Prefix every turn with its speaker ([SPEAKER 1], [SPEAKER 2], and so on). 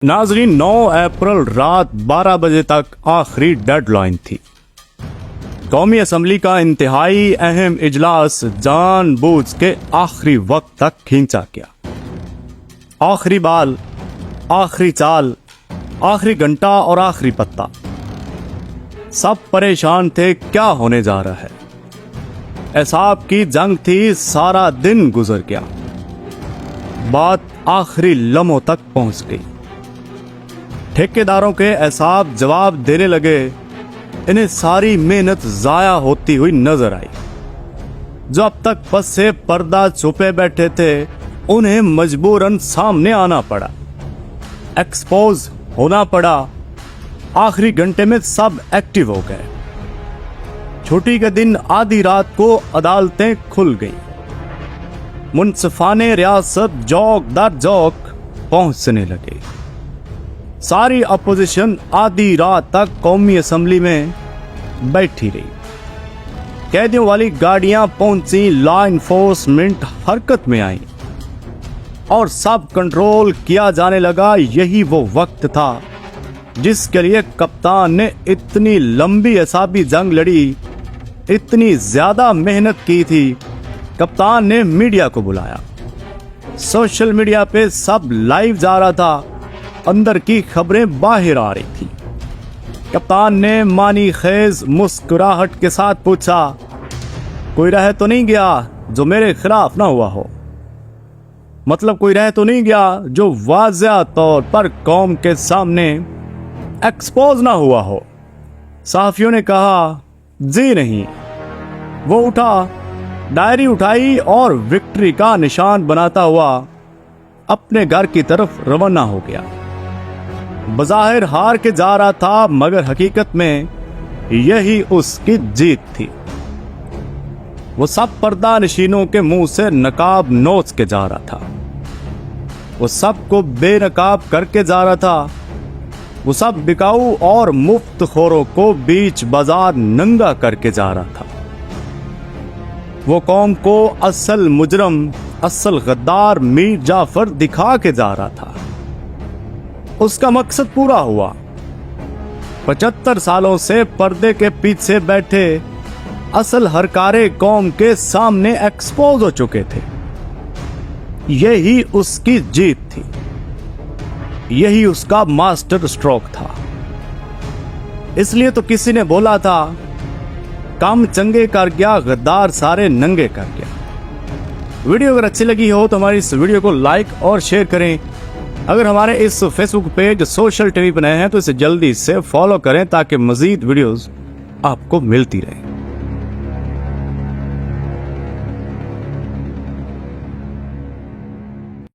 [SPEAKER 1] नाजरीन 9 अप्रैल रात 12 बजे तक आखिरी डेडलाइन थी। कौमी असम्बली का इंतहाई अहम इजलास जानबूझ के आखिरी वक्त तक खींचा गया। आखिरी बाल, आखिरी चाल, आखिरी घंटा और आखिरी पत्ता, सब परेशान थे क्या होने जा रहा है। एसाब की जंग थी, सारा दिन गुजर गया, बात आखिरी लम्हों तक पहुंच गई। ठेकेदारों के एसाब जवाब देने लगे, इन्हें सारी मेहनत जाया होती हुई नजर आई। जो अब तक बस से पर्दा छुपे बैठे थे, उन्हें मजबूरन सामने आना पड़ा, एक्सपोज होना पड़ा। आखिरी घंटे में सब एक्टिव हो गए। छुट्टी के दिन आधी रात को अदालतें खुल गई। मुंसिफाने रियासत जौक दर जौक पहुंचने लगे। सारी अपोजिशन आधी रात तक कौमी असम्बली में बैठी रही। कैदियों वाली गाड़ियां पहुंची, लॉ इन्फोर्समेंट हरकत में आई और सब कंट्रोल किया जाने लगा। यही वो वक्त था जिसके लिए कप्तान ने इतनी लंबी एसाबी जंग लड़ी, इतनी ज्यादा मेहनत की थी। कप्तान ने मीडिया को बुलाया। सोशल मीडिया पे सब लाइव जा रहा था, अंदर की खबरें बाहर आ रही थी। कप्तान ने मानी खेज मुस्कुराहट के साथ पूछा, कोई रह तो नहीं गया जो मेरे खिलाफ ना हुआ हो? मतलब कोई रह तो नहीं गया जो वाज़ेह तौर पर कौम के सामने एक्सपोज ना हुआ हो? सहाफियों ने कहा, जी नहीं। वो उठा, डायरी उठाई और विक्ट्री का निशान बनाता हुआ अपने घर की तरफ रवाना हो गया। बज़ाहिर हार के जा रहा था, मगर हकीकत में यही उसकी जीत थी। वो सब पर्दा नशीनों के मुंह से नकाब नोच के जा रहा था। वो सबको बेनकाब करके जा रहा था। वो सब बिकाऊ और मुफ्त खोरों को बीच बाजार नंगा करके जा रहा था। वो कौम को असल मुजरम, असल गद्दार मीर जाफर दिखा के जा रहा था। उसका मकसद पूरा हुआ। 75 सालों से पर्दे के पीछे बैठे असल हरकारे कौम के सामने एक्सपोज हो चुके थे। यही उसकी जीत थी, यही उसका मास्टर स्ट्रोक था। इसलिए तो किसी ने बोला था, काम चंगे कर गया, गद्दार सारे नंगे कर गया। वीडियो अगर अच्छी लगी हो तो हमारी इस वीडियो को लाइक और शेयर करें। अगर हमारे इस फेसबुक पेज सोशल टीवी पर नए हैं तो इसे जल्दी से फॉलो करें ताकि मजीद वीडियोस आपको मिलती रहे।